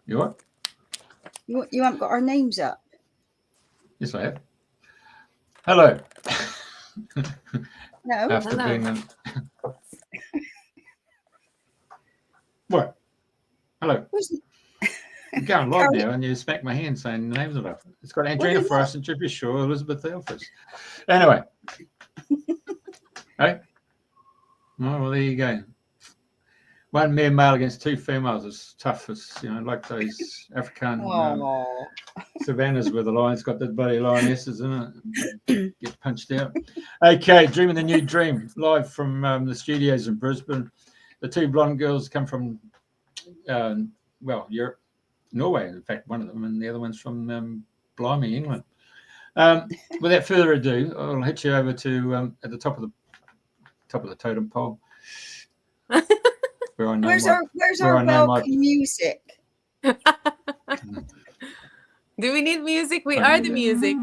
You what? You haven't got our names up. Yes, I have. Hello. No. After being what? Hello. I'm going live now, and you smack my hand saying the names of it. It's got Andrena Forrest and Jeffrey Shaw, Elisabet Alfstad. Anyway. Hey. Oh, well, there you go. One mere male against two females is tough as, like those African savannas where the lion's got the bloody lionesses in it. Get punched out. Okay, Dreaming the New Dream, live from the studios in Brisbane. The two blonde girls come from, Europe, Norway, in fact, one of them, and the other one's from Blimey, England. Without further ado, I'll hit you over to at the top of the totem pole. Where's our welcome music? Do we need music? We are the music.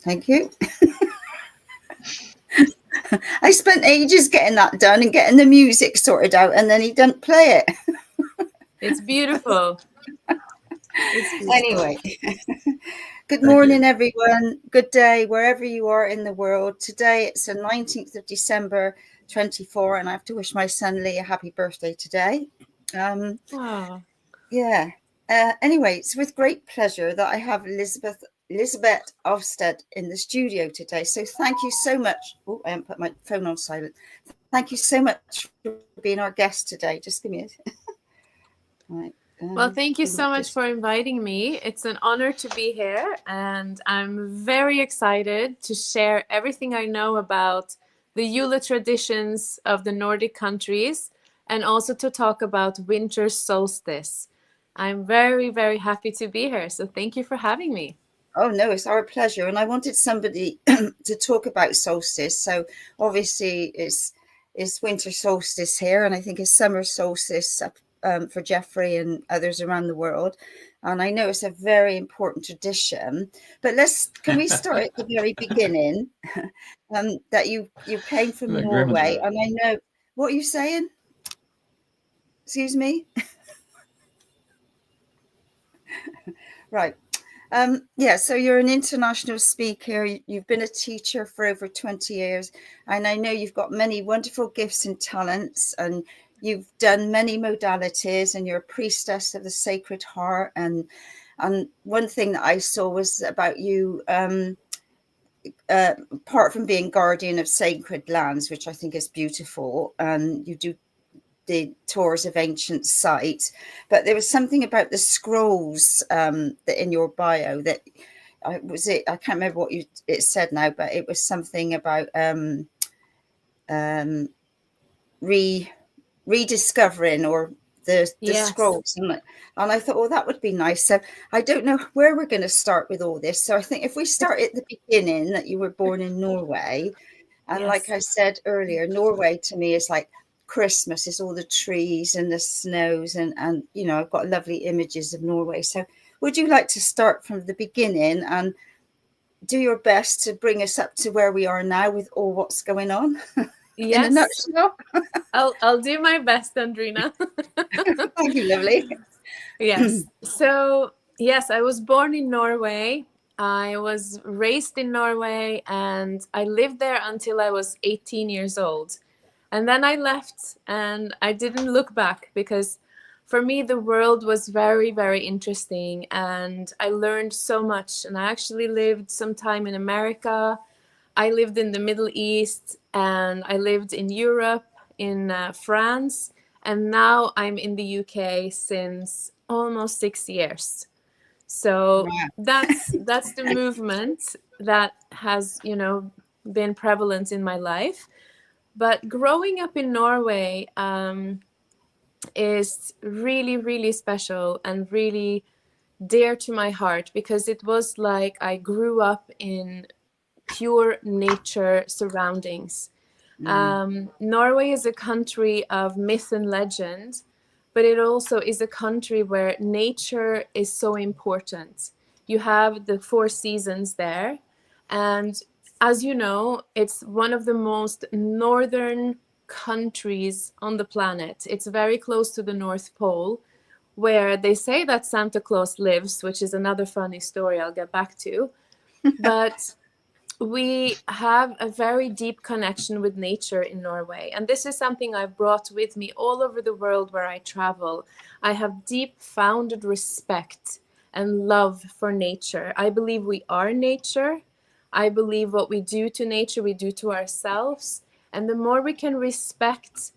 Thank you. I spent ages getting that done and getting the music sorted out, and then he didn't play it. It's beautiful. Anyway, good morning, everyone. Good day, wherever you are in the world. Today, it's the 19th of December, 24, and I have to wish my son Lee a happy birthday today. Yeah. Anyway, it's with great pleasure that I have Elisabet Alfstad in the studio today. So thank you so much. Oh, I haven't put my phone on silent. Thank you so much for being our guest today. Just give me a... Right. Well, thank you so much for inviting me. It's an honor to be here, and I'm very excited to share everything I know about the Yule traditions of the Nordic countries, and also to talk about winter solstice. I'm very, very happy to be here. So thank you for having me. Oh, no, it's our pleasure. And I wanted somebody to talk about solstice. So obviously it's winter solstice here, and I think it's summer solstice for Jeffrey and others around the world. And I know it's a very important tradition. But can we start at the very beginning? That you came from Norway, and I know, what are you saying? Excuse me? Right. So you're an international speaker. You've been a teacher for over 20 years, and I know you've got many wonderful gifts and talents, and you've done many modalities, and you're a priestess of the Sacred Heart. And one thing that I saw was about you, apart from being guardian of sacred lands, which I think is beautiful, and you do the tours of ancient sites, but there was something about the scrolls that in your bio that I can't remember what it said now, but it was something about rediscovering or the scrolls, and I thought, that would be nice. So I don't know where we're going to start with all this. So I think if we start at the beginning, that you were born in Norway, and like I said earlier, Norway to me is like Christmas, is all the trees and the snows, and I've got lovely images of Norway. So would you like to start from the beginning and do your best to bring us up to where we are now with all what's going on? Yes. In a nutshell. I'll do my best, Andrena. Thank you, lovely. Yes. So yes, I was born in Norway. I was raised in Norway, and I lived there until I was 18 years old. And then I left, and I didn't look back, because for me, the world was very, very interesting, and I learned so much. And I actually lived some time in America. I lived in the Middle East, and I lived in Europe, in France, and now I'm in the UK since almost 6 years. So that's the movement that has, been prevalent in my life. But growing up in Norway is really, really special and really dear to my heart, because it was like I grew up in pure nature surroundings. Norway is a country of myth and legend, but it also is a country where nature is so important. You have the 4 seasons there, and as you know, it's one of the most northern countries on the planet. It's very close to the North Pole, where they say that Santa Claus lives, which is another funny story I'll get back to. But we have a very deep connection with nature in Norway. And this is something I've brought with me all over the world where I travel. I have deep founded respect and love for nature. I believe we are nature. I believe what we do to nature, we do to ourselves. And the more we can respect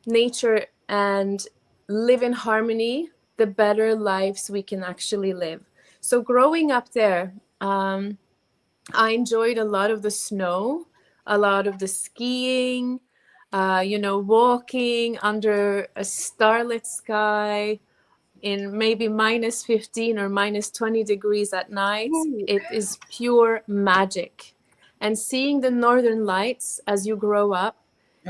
nature and live in harmony, the better lives we can actually live. So growing up there, I enjoyed a lot of the snow, a lot of the skiing, walking under a starlit sky in maybe minus 15 or minus 20 degrees at night. It is pure magic. And seeing the northern lights as you grow up,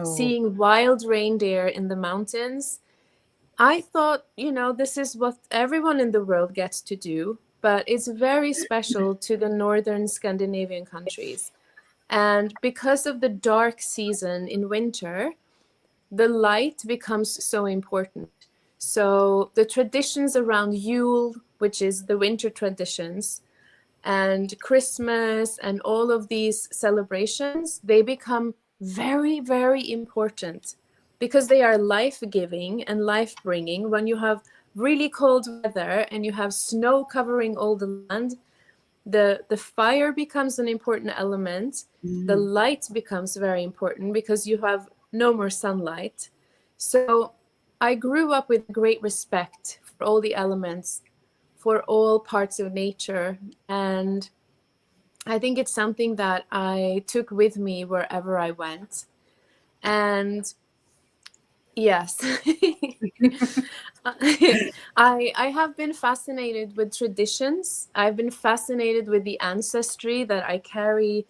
seeing wild reindeer in the mountains, I thought, this is what everyone in the world gets to do, but it's very special to the northern Scandinavian countries. And because of the dark season in winter, the light becomes so important. So the traditions around Yule, which is the winter traditions, and Christmas and all of these celebrations, they become very, very important because they are life-giving and life-bringing. When you have really cold weather and you have snow covering all the land, the fire becomes an important element. The light becomes very important because you have no more sunlight. So I grew up with great respect for all the elements, for all parts of nature. And I think it's something that I took with me wherever I went. And yes, I have been fascinated with traditions. I've been fascinated with the ancestry that I carry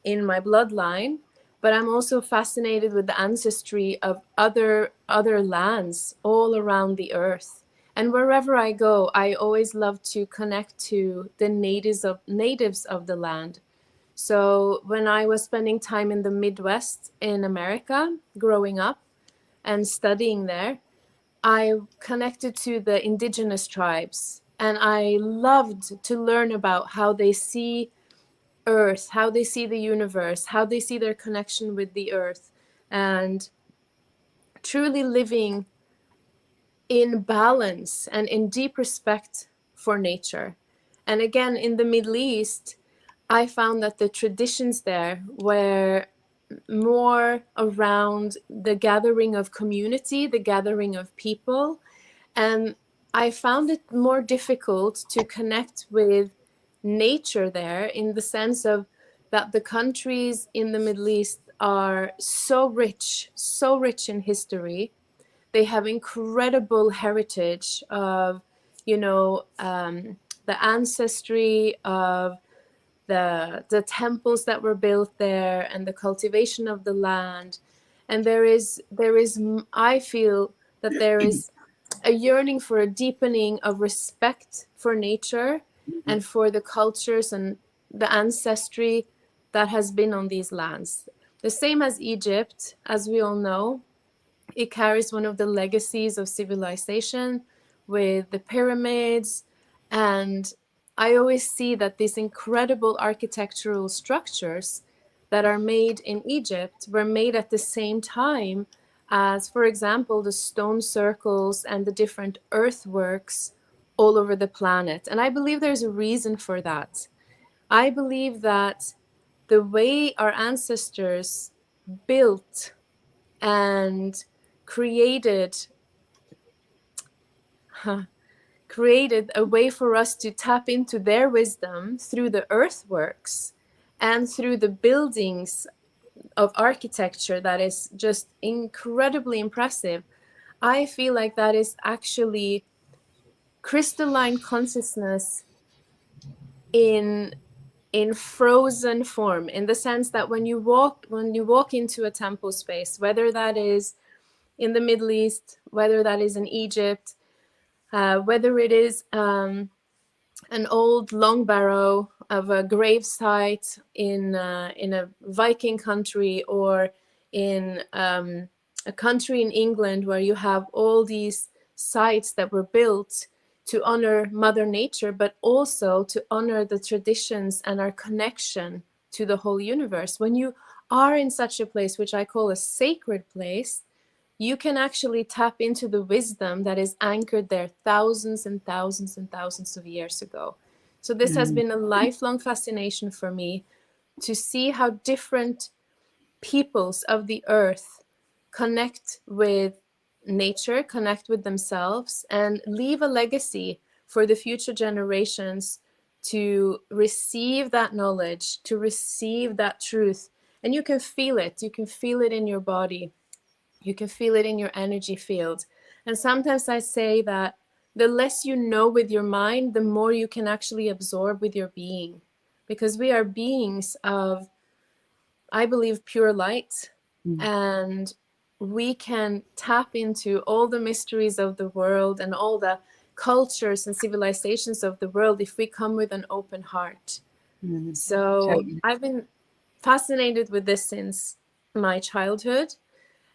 in my bloodline, but I'm also fascinated with the ancestry of other lands all around the earth. And wherever I go, I always love to connect to the natives of the land. So when I was spending time in the Midwest in America, growing up and studying there, I connected to the indigenous tribes, and I loved to learn about how they see Earth, how they see the universe, how they see their connection with the earth, and truly living in balance and in deep respect for nature. And again, in the Middle East, I found that the traditions there were more around the gathering of community, the gathering of people. And I found it more difficult to connect with nature there, in the sense of that the countries in the Middle East are so rich in history. They have incredible heritage of, the ancestry of the temples that were built there and the cultivation of the land. And there is I feel that there is a yearning for a deepening of respect for nature and for the cultures and the ancestry that has been on these lands. The same as Egypt, as we all know, it carries one of the legacies of civilization with the pyramids. And I always see that these incredible architectural structures that are made in Egypt were made at the same time as, for example, the stone circles and the different earthworks all over the planet. And I believe there's a reason for that. I believe that the way our ancestors built and created a way for us to tap into their wisdom through the earthworks and through the buildings of architecture that is just incredibly impressive. I feel like that is actually crystalline consciousness in frozen form, in the sense that when you walk into a temple space, whether that is in the Middle East, whether that is in Egypt, whether it is an old long barrow of a grave site in a Viking country, or in a country in England where you have all these sites that were built to honor Mother Nature, but also to honor the traditions and our connection to the whole universe. When you are in such a place, which I call a sacred place, you can actually tap into the wisdom that is anchored there thousands and thousands and thousands of years ago. So this has been a lifelong fascination for me, to see how different peoples of the earth connect with nature, connect with themselves, and leave a legacy for the future generations to receive that knowledge, to receive that truth. And you can feel it. You can feel it in your body. You can feel it in your energy field. And sometimes I say that the less you know with your mind, the more you can actually absorb with your being. Because we are beings of, I believe, pure light. And we can tap into all the mysteries of the world and all the cultures and civilizations of the world if we come with an open heart. So I've been fascinated with this since my childhood.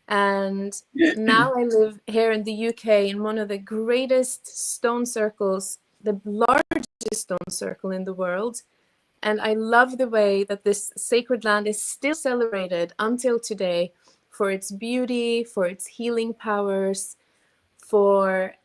And now I live here in the UK in one of the greatest stone circles, the largest stone circle in the world. And I love the way that this sacred land is still celebrated until today for its beauty, for its healing powers, for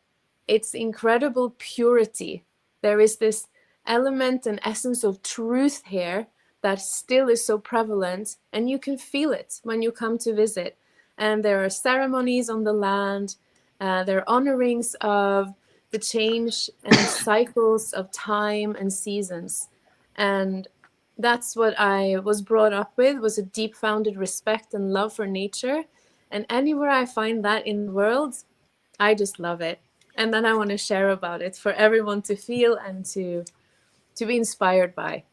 its incredible purity. There is this element and essence of truth here that still is so prevalent, and you can feel it when you come to visit. And there are ceremonies on the land, there are honorings of the change and cycles of time and seasons. And that's what I was brought up with, was a deep founded respect and love for nature. And anywhere I find that in the world, I just love it. And then I want to share about it for everyone to feel and to be inspired by.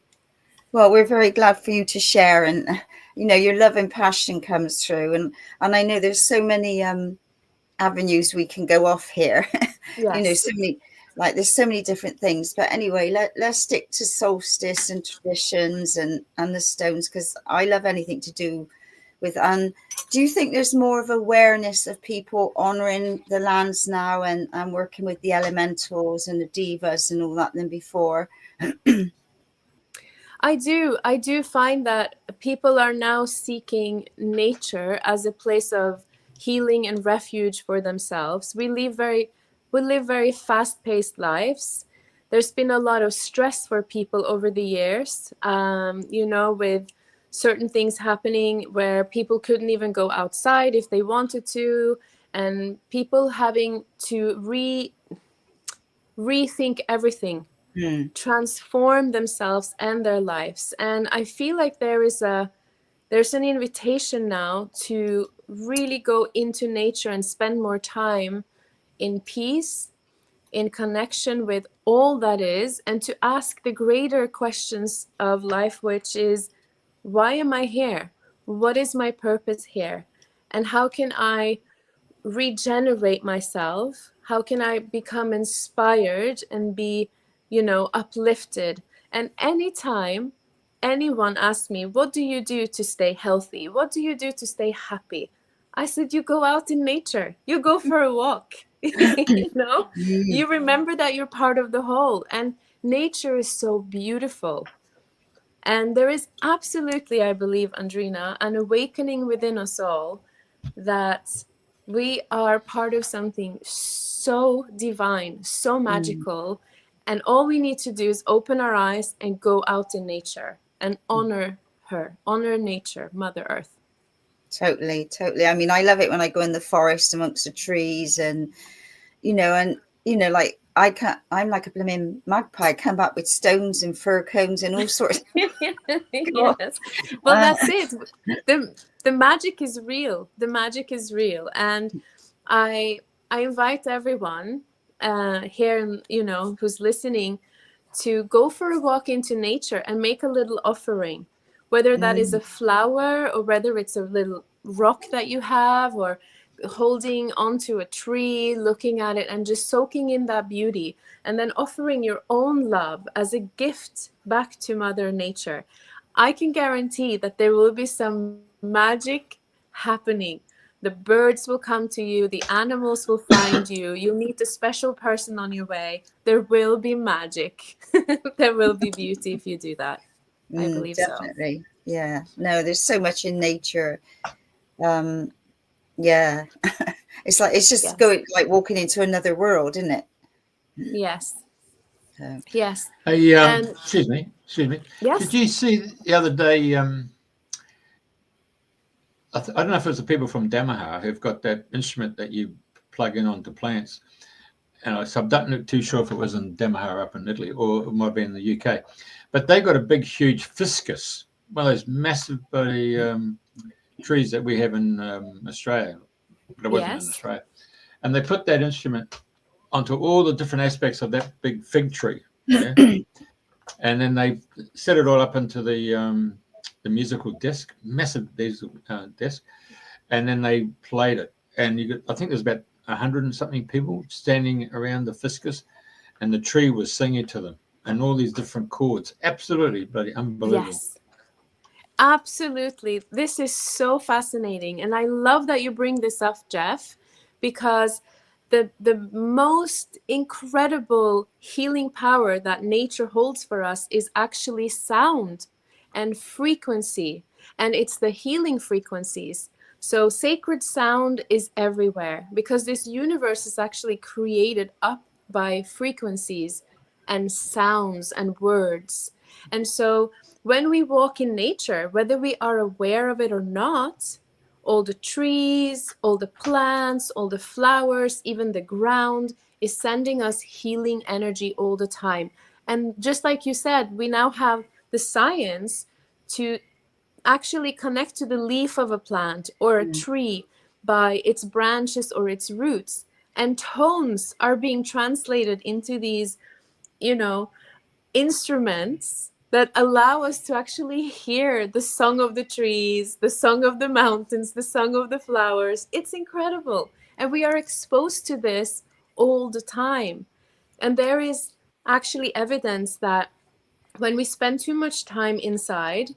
Well, we're very glad for you to share, and your love and passion comes through, and I know there's so many avenues we can go off here. Yes. So many, there's so many different things. But anyway, let's stick to solstice and traditions and the stones, because I love anything to do with. Do you think there's more of awareness of people honoring the lands now and working with the elementals and the divas and all that than before? I do find that people are now seeking nature as a place of healing and refuge for themselves. We live very fast-paced lives. There's been a lot of stress for people over the years, with certain things happening where people couldn't even go outside if they wanted to, and people having to rethink everything. Transform themselves and their lives. And I feel like there's an invitation now to really go into nature and spend more time in peace, in connection with all that is, and to ask the greater questions of life, which is, why am I here? What is my purpose here? And how can I regenerate myself? How can I become inspired and be uplifted? And anytime anyone asks me, what do you do to stay healthy? What do you do to stay happy? I said, you go out in nature, you go for a walk, you remember that you're part of the whole, and nature is so beautiful. And there is absolutely, I believe, Andrena, an awakening within us all that we are part of something so divine, so magical. And all we need to do is open our eyes and go out in nature and honor her, honor nature, Mother Earth. Totally. I mean, I love it when I go in the forest amongst the trees and, I'm like a blooming magpie. I come back with stones and fir cones and all sorts. Yes. Well, that's it. The magic is real. The magic is real. And I invite everyone, here, who's listening, to go for a walk into nature and make a little offering, whether that is a flower or whether it's a little rock that you have, or holding onto a tree, looking at it and just soaking in that beauty, and then offering your own love as a gift back to Mother Nature. I can guarantee that there will be some magic happening. The birds will come to you, the animals will find you, you'll meet a special person on your way. There will be magic. There will be beauty if you do that. I believe definitely. So. Yeah. No, there's so much in nature. Yeah. It's just going like walking into another world, isn't it? Yes. Yes. Hey, excuse me. Yes. Did you see the other day? I don't know if it was the people from Damaha who've got that instrument that you plug in onto plants. And so I'm not too sure if it was in Damaha up in Italy or it might be in the UK. But they got a big, huge fiscus, one of those massive trees that we have in Australia, but it wasn't in Australia. And they put that instrument onto all the different aspects of that big fig tree. Yeah? And then they set it all up into the musical disc, massive disc, and then they played it. And I think there's about 100 and something people standing around the fiscus, and the tree was singing to them, and all these different chords. Absolutely bloody unbelievable. Yes, absolutely. This is so fascinating, and I love that you bring this up, Jeff, because the most incredible healing power that nature holds for us is actually sound and frequency, and it's the healing frequencies. So sacred sound is everywhere, because this universe is actually created up by frequencies and sounds and words. And so when we walk in nature, whether we are aware of it or not, all the trees, all the plants, all the flowers, even the ground is sending us healing energy all the time. And just like you said, we now have the science to actually connect to the leaf of a plant or a tree by its branches or its roots. And tones are being translated into these, instruments that allow us to actually hear the song of the trees, the song of the mountains, the song of the flowers. It's incredible. And we are exposed to this all the time. And there is actually evidence that when we spend too much time inside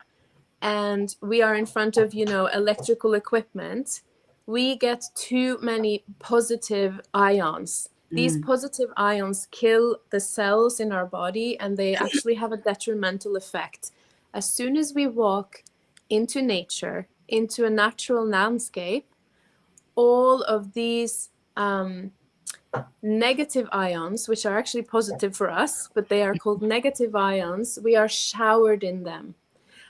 and we are in front of, electrical equipment, we get too many positive ions. These positive ions kill the cells in our body, and they actually have a detrimental effect. As soon as we walk into nature, into a natural landscape, all of these negative ions, which are actually positive for us, but they are called negative ions, we are showered in them.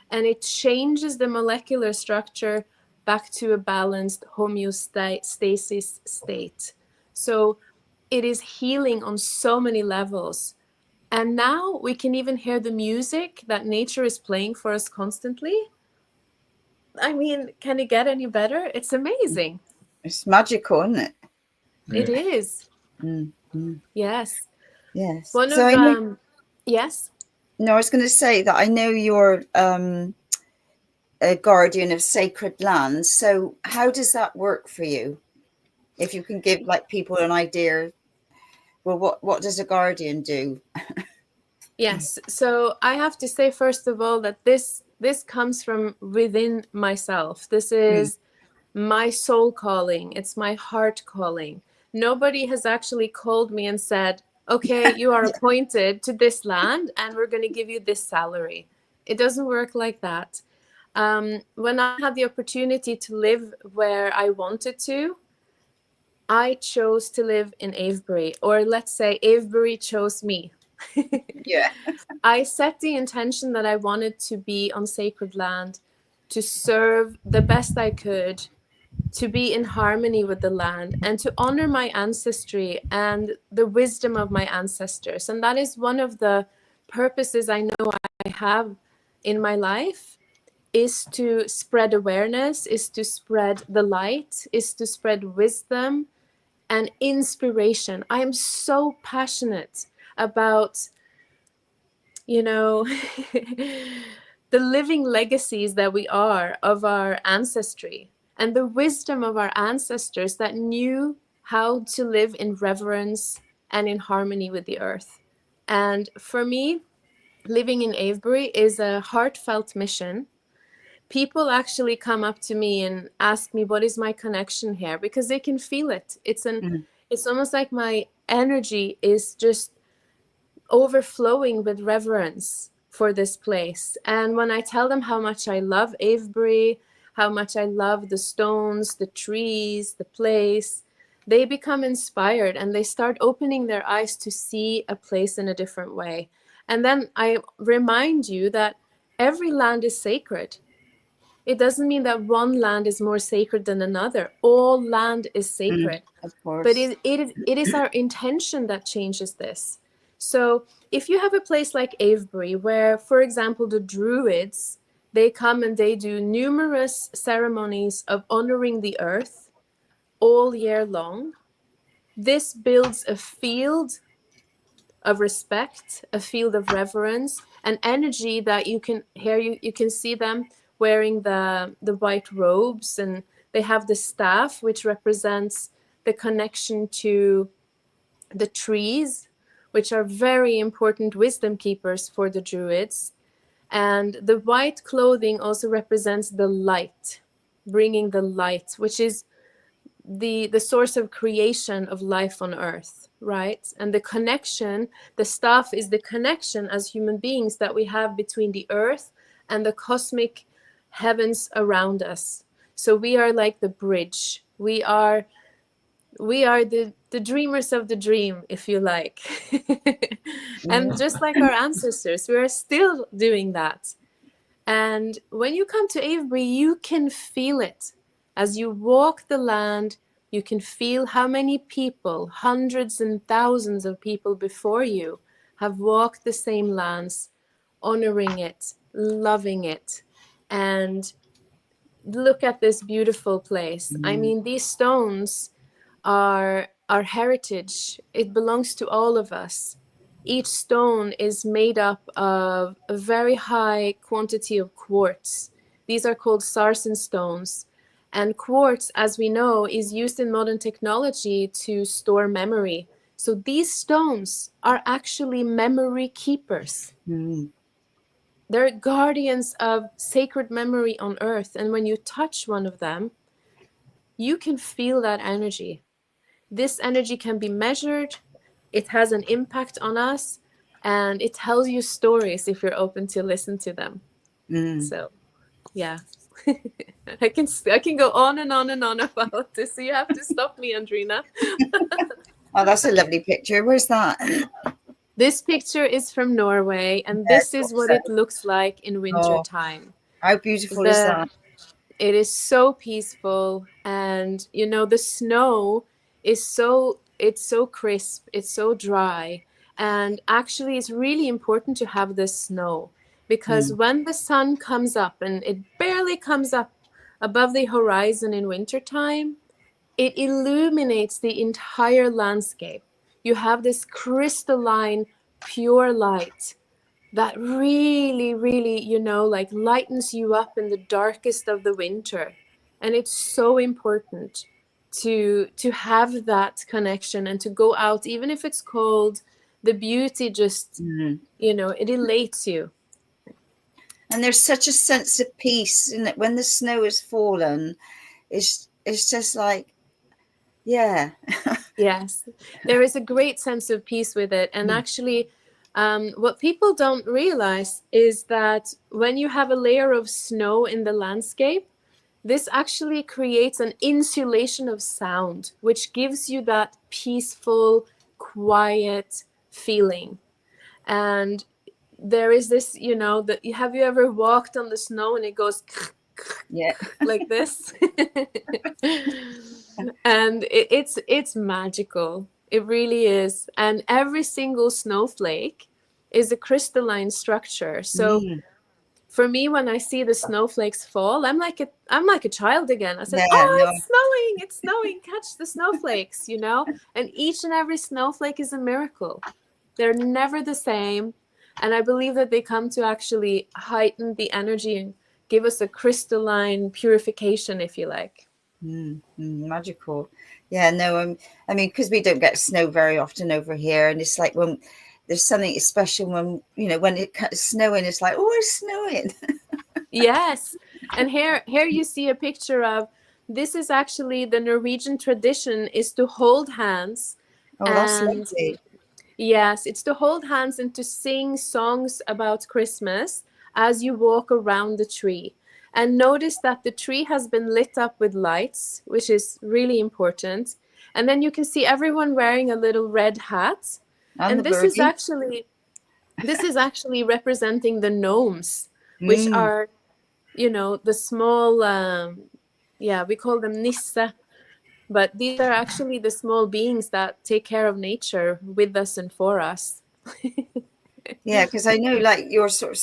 And it changes the molecular structure back to a balanced homeostasis state. So it is healing on so many levels. And now we can even hear the music that nature is playing for us constantly. I mean, can it get any better? It's amazing. It's magical, isn't it? Yeah. It is. Mm-hmm. Yes. Yes. Yes. No, I was going to say that I know you're a guardian of sacred lands. So how does that work for you? If you can give people an idea, well, what does a guardian do? Yes. So I have to say, first of all, that this comes from within myself. This is my soul calling. It's my heart calling. Nobody has actually called me and said, okay, you are appointed to this land and we're going to give you this salary. It doesn't work like that. When I had the opportunity to live where I wanted to, I chose to live in Avebury, or let's say Avebury chose me. Yeah. I set the intention that I wanted to be on sacred land, to serve the best I could, to be in harmony with the land, and to honor my ancestry and the wisdom of my ancestors. And that is one of the purposes I know I have in my life, is to spread awareness, is to spread the light, is to spread wisdom, and inspiration. I am so passionate about, you know, the living legacies that we are of our ancestry and the wisdom of our ancestors that knew how to live in reverence and in harmony with the earth. And for me, living in Avebury is a heartfelt mission. People actually come up to me and ask me, what is my connection here? Because they can feel it. It's almost like my energy is just overflowing with reverence for this place. And when I tell them how much I love Avebury, how much I love the stones, the trees, the place, they become inspired and they start opening their eyes to see a place in a different way. And then I remind you that every land is sacred. It doesn't mean that one land is more sacred than another. All land is sacred. Of course. But it is our intention that changes this. So if you have a place like Avebury, where, for example, the Druids, they come and they do numerous ceremonies of honoring the earth all year long, this builds a field of respect, a field of reverence, an energy that you can hear. You can see them wearing the white robes, and they have the staff, which represents the connection to the trees, which are very important wisdom keepers for the Druids. And the white clothing also represents the light, bringing the light, which is the source of creation of life on earth, right? And the connection, the staff is the connection as human beings that we have between the earth and the cosmic heavens around us. So we are like the bridge. We are the dreamers of the dream, if you like. And just like our ancestors, we are still doing that. And when you come to Avebury, you can feel it. As you walk the land, you can feel how many people, hundreds and thousands of people before you, have walked the same lands, honoring it, loving it. And look at this beautiful place. I mean, these stones are our heritage. It belongs to all of us. Each stone is made up of a very high quantity of quartz. These are called sarsen stones. And quartz, as we know, is used in modern technology to store memory. So these stones are actually memory keepers. They're guardians of sacred memory on earth. And when you touch one of them, you can feel that energy. This energy can be measured. It has an impact on us, and it tells you stories if you're open to listen to them. So, yeah. I can go on and on and on about this, so you have to stop me, Andrena. Oh, that's a lovely picture. Where's that? This picture is from Norway, and this is what it looks like in winter time. How beautiful is that? It is so peaceful, and you know, the snow is so crisp, it's so dry, and actually it's really important to have this snow, because when the sun comes up, and it barely comes up above the horizon in wintertime, it illuminates the entire landscape. You have this crystalline, pure light that really, really, you know, like lightens you up in the darkest of the winter. And it's so important to have that connection and to go out, even if it's cold. The beauty just, you know, it elates you. And there's such a sense of peace in it when the snow has fallen. It's just like, yeah. Yes, there is a great sense of peace with it. And actually, what people don't realize is that when you have a layer of snow in the landscape, this actually creates an insulation of sound, which gives you that peaceful, quiet feeling. And there is this, you know, that have you ever walked on the snow and it goes like this? And it's magical. It really is. And every single snowflake is a crystalline structure. So for me, when I see the snowflakes fall, I'm like a child again. I said, it's snowing, catch the snowflakes, you know? And each and every snowflake is a miracle. They're never the same. And I believe that they come to actually heighten the energy and give us a crystalline purification, if you like. Magical. Yeah, no, I mean, because we don't get snow very often over here. And it's like when there's something special when, you know, when it's snowing, it's like, oh, it's snowing. Yes. And here you see a picture of, this is actually the Norwegian tradition, is to hold hands. Oh, that's lovely. Yes, it's to hold hands and to sing songs about Christmas as you walk around the tree. And notice that the tree has been lit up with lights, which is really important. And then you can see everyone wearing a little red hat. And this is actually representing the gnomes, which are, you know, the small, we call them nisse. But these are actually the small beings that take care of nature with us and for us. Yeah, because I know, like, you're sort of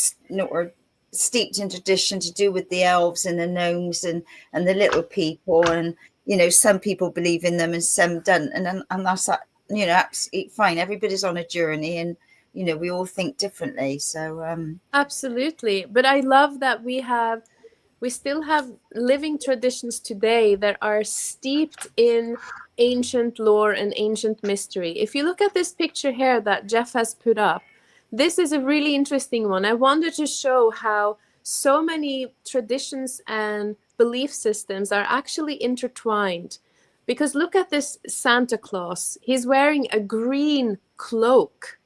steeped in tradition to do with the elves and the gnomes and the little people, and you know, some people believe in them and some don't, and that's, you know, absolutely fine. Everybody's on a journey, and you know, we all think differently. So absolutely. But I love that we still have living traditions today that are steeped in ancient lore and ancient mystery. If you look at this picture here that Jeff has put up, this is a really interesting one. I wanted to show how so many traditions and belief systems are actually intertwined. Because look at this Santa Claus. He's wearing a green cloak,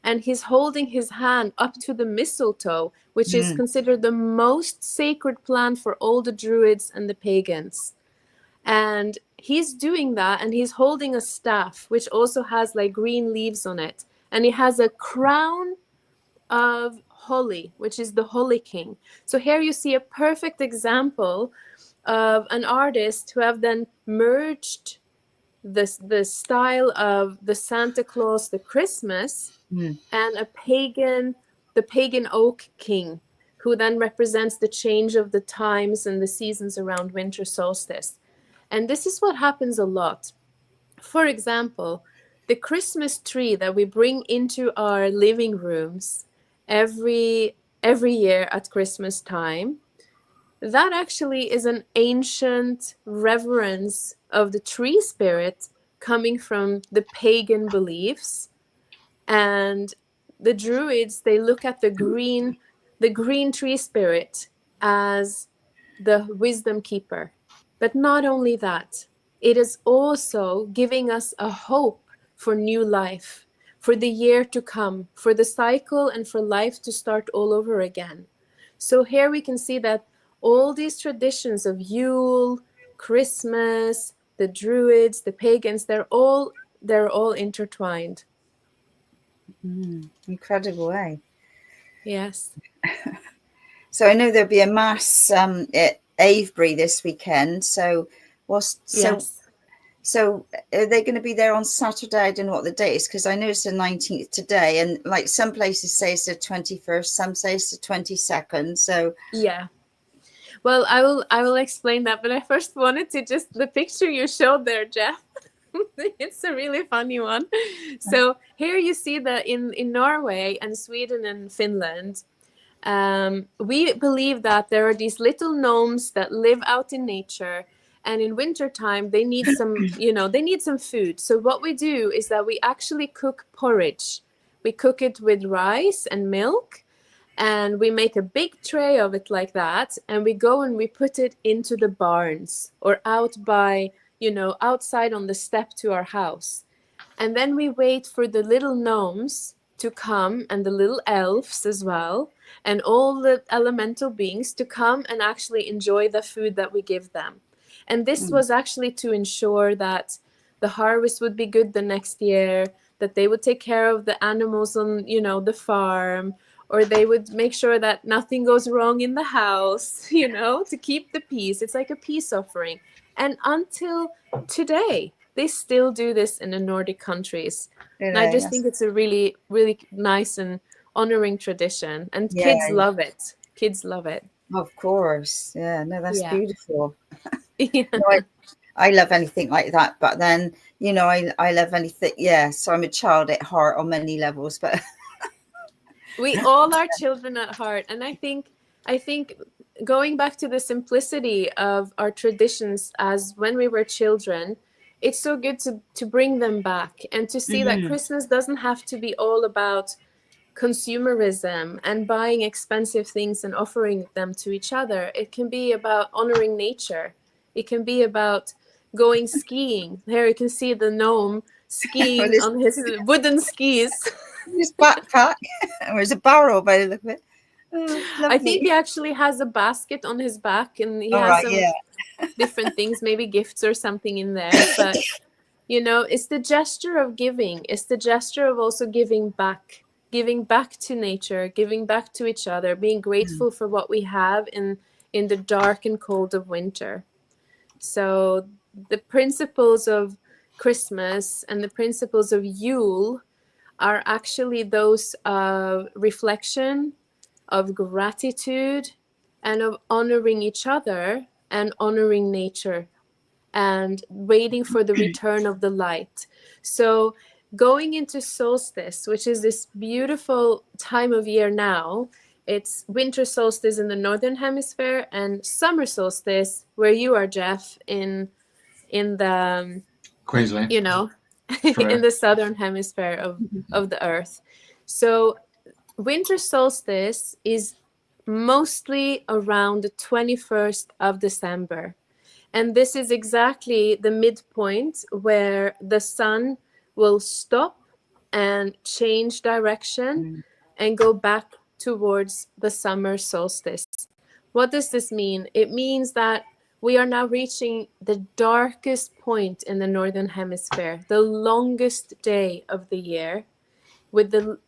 and he's holding his hand up to the mistletoe, which is considered the most sacred plant for all the druids and the pagans. And he's doing that, and he's holding a staff, which also has like green leaves on it. And he has a crown of holly, which is the Holly King. So here you see a perfect example of an artist who have then merged the style of the Santa Claus, the Christmas, and the pagan oak king, who then represents the change of the times and the seasons around winter solstice. And this is what happens a lot. For example, the Christmas tree that we bring into our living rooms every year at Christmas time, that actually is an ancient reverence of the tree spirit coming from the pagan beliefs. And the druids, they look at the green tree spirit as the wisdom keeper. But not only that, it is also giving us a hope for new life, for the year to come, for the cycle and for life to start all over again. So here we can see that all these traditions of Yule, Christmas, the druids, the pagans, they're all intertwined. Incredible, eh? Yes. So I know there'll be a mass at Avebury this weekend. So So are they going to be there on Saturday? I don't know what the date is, because I know it's the 19th today, and like some places say it's the 21st, some say it's the 22nd. So yeah. Well, I will explain that, but I first wanted to just, the picture you showed there, Jeff. It's a really funny one. So here you see that in Norway and Sweden and Finland, we believe that there are these little gnomes that live out in nature, and in wintertime they need some, they need some food. So what we do is that we actually cook porridge. We cook it with rice and milk, and we make a big tray of it like that, and we go and we put it into the barns or out by, outside on the step to our house. And then we wait for the little gnomes to come, and the little elves as well, and all the elemental beings to come and actually enjoy the food that we give them. And this was actually to ensure that the harvest would be good the next year, that they would take care of the animals on, the farm, or they would make sure that nothing goes wrong in the house, to keep the peace. It's like a peace offering. And until today, they still do this in the Nordic countries. And I just think it's a really, really nice and honoring tradition. And kids love it. Kids love it. Of course. Yeah, no, that's beautiful. Yeah. No, I love anything like that, but then, you know, I love anything. Yeah, so I'm a child at heart on many levels, but we all are children at heart. And I think going back to the simplicity of our traditions as when we were children, it's so good to bring them back and to see that Christmas doesn't have to be all about consumerism and buying expensive things and offering them to each other. It can be about honoring nature. It can be about going skiing. Here you can see the gnome skiing on his wooden skis. His backpack. There's a barrel by the look of it. Oh, I think he actually has a basket on his back, and he has some different things, maybe gifts or something in there. But, you know, it's the gesture of giving. It's the gesture of also giving back to nature, giving back to each other, being grateful for what we have in the dark and cold of winter. So the principles of Christmas and the principles of Yule are actually those of reflection, of gratitude, and of honoring each other and honoring nature and waiting for the return of the light. So going into solstice, which is this beautiful time of year now, it's winter solstice in the northern hemisphere and summer solstice where you are, Jeff, in the Queensland, you know, in the southern hemisphere of the earth. So winter solstice is mostly around the 21st of December. And this is exactly the midpoint where the sun will stop and change direction and go back towards the summer solstice. What does this mean? It means that we are now reaching the darkest point in the northern hemisphere, the longest day of the year, with the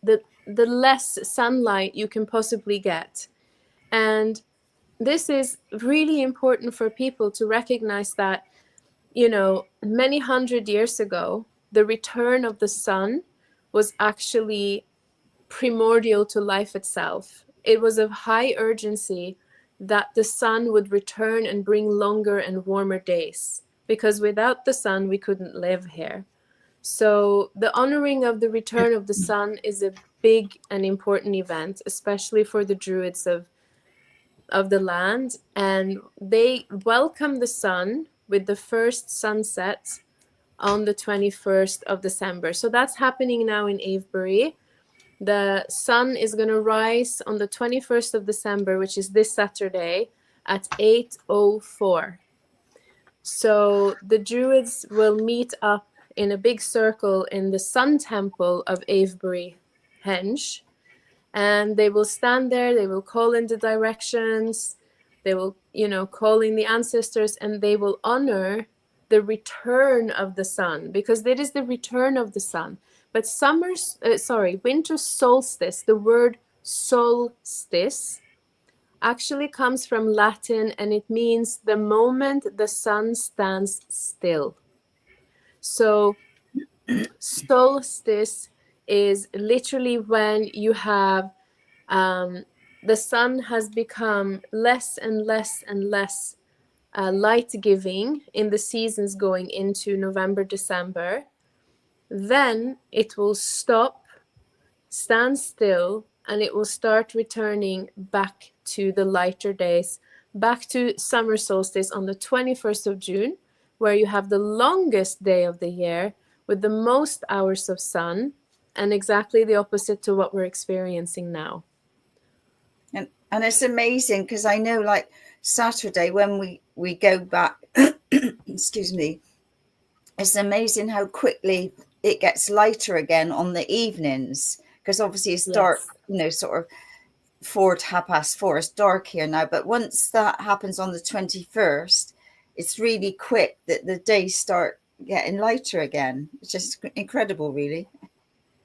less sunlight you can possibly get. And this is really important for people to recognize that, you know, many hundred years ago, the return of the sun was actually primordial to life itself. It was of high urgency that the sun would return and bring longer and warmer days, because without the sun, we couldn't live here. So the honoring of the return of the sun is a big and important event, especially for the Druids of the land. And they welcome the sun with the first sunset on the 21st of December. So that's happening now in Avebury. The sun is going to rise on the 21st of December, which is this Saturday, at 8:04. So the Druids will meet up in a big circle in the Sun Temple of Avebury, Henge, and they will stand there, they will call in the directions, they will, you know, call in the ancestors, and they will honor the return of the sun, because it is the return of the sun. But winter solstice, the word solstice actually comes from Latin, and it means the moment the sun stands still. So solstice is literally when you have the sun has become less and less and less light giving in the seasons going into November, December. Then it will stop, stand still, and it will start returning back to the lighter days, back to summer solstice on the 21st of June, where you have the longest day of the year with the most hours of sun, and exactly the opposite to what we're experiencing now. And it's amazing, because I know, like, Saturday when we go back, excuse me, it's amazing how quickly it gets lighter again on the evenings, because obviously it's dark, you know, sort of 4 to 4:30. It's dark here now, but once that happens on the 21st, it's really quick that the days start getting lighter again. It's just incredible, really.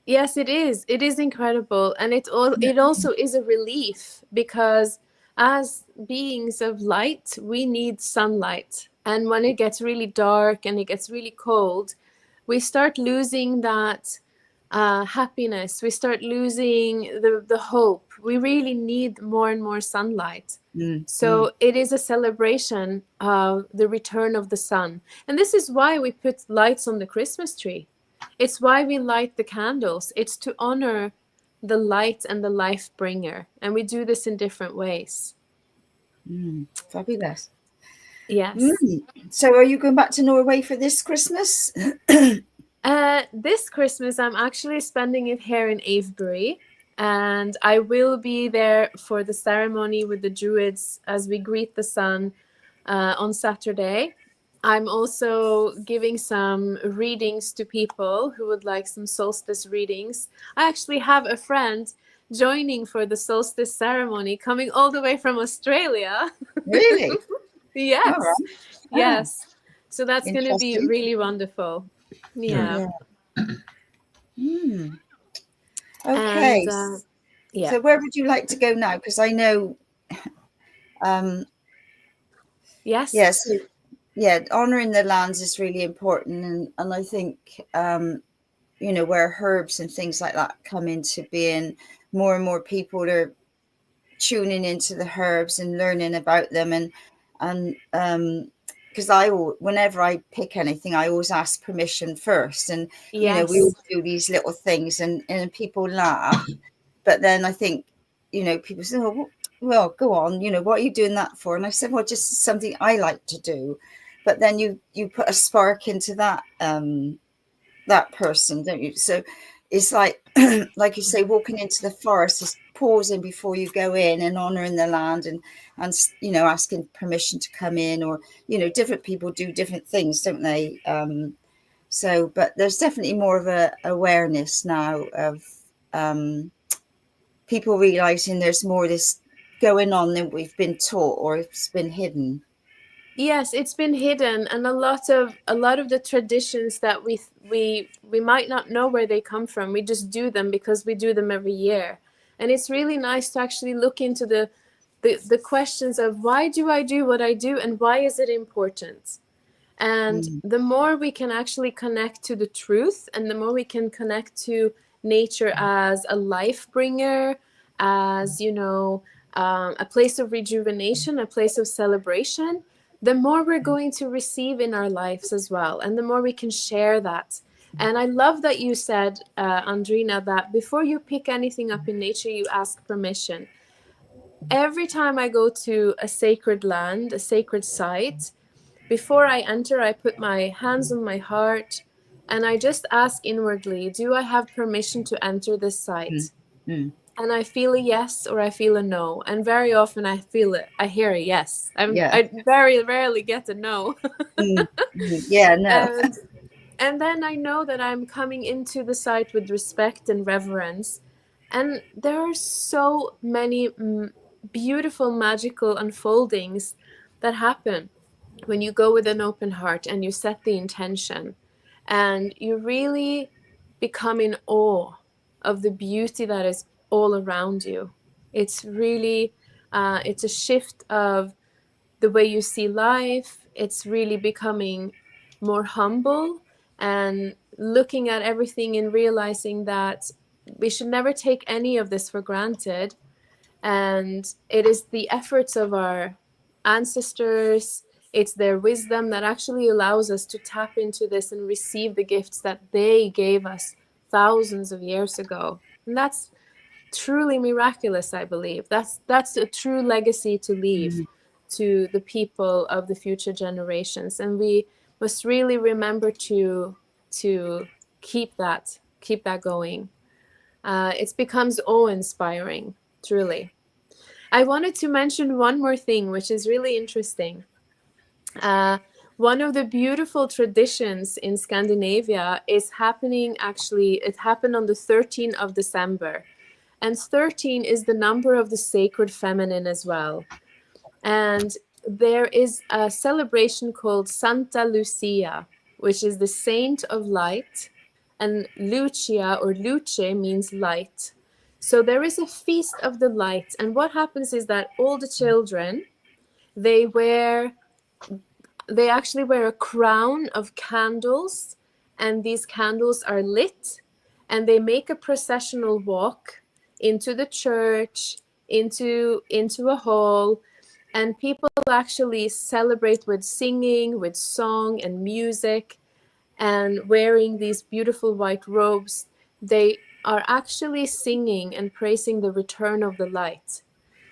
Yes, it is. It is incredible. And it also is a relief, because as beings of light, we need sunlight. And when it gets really dark and it gets really cold, we start losing that happiness. We start losing the hope. We really need more and more sunlight. So it is a celebration of the return of the sun. And this is why we put lights on the Christmas tree. It's why we light the candles. It's to honor the light and the life bringer. And we do this in different ways. Fabulous. Yes. So are you going back to Norway for this Christmas? This Christmas, I'm actually spending it here in Avebury. And I will be there for the ceremony with the Druids as we greet the sun on Saturday. I'm also giving some readings to people who would like some solstice readings. I actually have a friend joining for the solstice ceremony, coming all the way from Australia. Really? Yes. Right. Yes. So that's going to be really wonderful. Yeah. Okay. And, So where would you like to go now? Because I know yes. Yes. Honoring the lands is really important, and I think where herbs and things like that come into being, more and more people are tuning into the herbs and learning about them, and because whenever I pick anything, I always ask permission first, and we all do these little things, and people laugh, but then I think people say, oh, well, go on, what are you doing that for? And I said, well, just something I like to do. But then you put a spark into that that person, don't you? So it's like like you say, walking into the forest is pausing before you go in and honoring the land, and asking permission to come in, or different people do different things, don't they? But there's definitely more of a awareness now of people realizing there's more of this going on than we've been taught, or it's been hidden. Yes, it's been hidden, and a lot of the traditions that we might not know where they come from. We just do them because we do them every year, and it's really nice to actually look into the questions of why do I do what I do, and why is it important. And the more we can actually connect to the truth, and the more we can connect to nature as a life bringer, as a place of rejuvenation, a place of celebration, the more we're going to receive in our lives as well, and the more we can share that. And I love that you said, Andrena, that before you pick anything up in nature, you ask permission. Every time I go to a sacred land, a sacred site, before I enter, I put my hands on my heart, and I just ask inwardly, do I have permission to enter this site? And I feel a yes or I feel a no. And very often I hear a yes. I very rarely get a no. Yeah, no. And then I know that I'm coming into the site with respect and reverence. And there are so many beautiful, magical unfoldings that happen when you go with an open heart and you set the intention. And you really become in awe of the beauty that is all around you. It's really, it's a shift of the way you see life. It's really becoming more humble and looking at everything and realizing that we should never take any of this for granted. And it is the efforts of our ancestors, it's their wisdom that actually allows us to tap into this and receive the gifts that they gave us thousands of years ago. And that's truly miraculous, I believe. That's a true legacy to leave to the people of the future generations. And we must really remember to keep that going. It becomes awe-inspiring, truly. I wanted to mention one more thing, which is really interesting. One of the beautiful traditions in Scandinavia is happening, actually, it happened on the 13th of December. And 13 is the number of the sacred feminine as well. And there is a celebration called Santa Lucia, which is the saint of light. And Lucia or Luce means light. So there is a feast of the light. And what happens is that all the children, they actually wear a crown of candles, and these candles are lit, and they make a processional walk into the church, into a hall, and people actually celebrate with singing, with song and music, and wearing these beautiful white robes. They are actually singing and praising the return of the light.